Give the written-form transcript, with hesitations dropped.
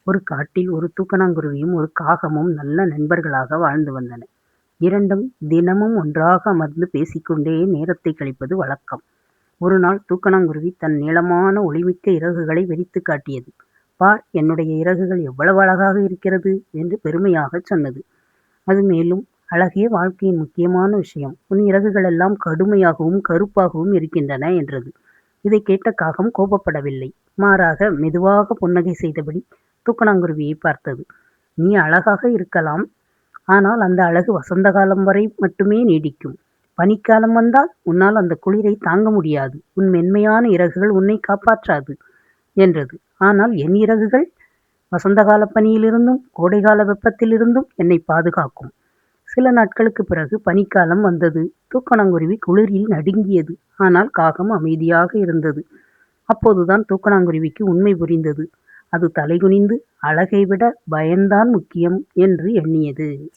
ஒரு காட்டில் ஒரு தூக்கணாங்குருவியும் ஒரு காகமும் நல்ல நண்பர்களாக வாழ்ந்து வந்தன. இரண்டும் தினமும் ஒன்றாக அமர்ந்து பேசிக்கொண்டே நேரத்தை கழிப்பது வழக்கம். ஒரு நாள் தூக்கணாங்குருவி தன் நீளமான ஒளிமிக்க இறகுகளை விரித்துக் காட்டியது. "பார், என்னுடைய இறகுகள் எவ்வளவு அழகாக இருக்கிறது" என்று பெருமையாகச் சொன்னது. அது மேலும், "அழகே வாழ்க்கையின் முக்கியமான விஷயம். உன் இறகுகள் எல்லாம் கடுமையாகவும் கருப்பாகவும் இருக்கின்றன" என்றது. இதைக் கேட்ட காகம் கோபப்படவில்லை. மாறாக மெதுவாக புன்னகை செய்தபடி தூக்கணாங்குருவியை பார்த்தது. "நீ அழகாக இருக்கலாம். ஆனால் அந்த அழகு வசந்த காலம் வரை மட்டுமே நீடிக்கும். பனிக்காலம் வந்தால் உன்னால் அந்த குளிரை தாங்க முடியாது. உன் மென்மையான இறகுகள் உன்னை காப்பாற்றாது" என்றது. "ஆனால் என் இறகுகள் வசந்த கால பனியிலிருந்தும் கோடைகால வெப்பத்திலிருந்தும் என்னை பாதுகாக்கும்." சில நாட்களுக்குப் பிறகு பனிக்காலம் வந்தது. தூக்கணாங்குருவி குளிரில் நடுங்கியது. ஆனால் காகம் அமைதியாக இருந்தது. அப்போதுதான் தூக்கணாங்குருவிக்கு உண்மை புரிந்தது. அது தலைகுனிந்து, அழகை விட பயம்தான் முக்கியம் என்று எண்ணியது.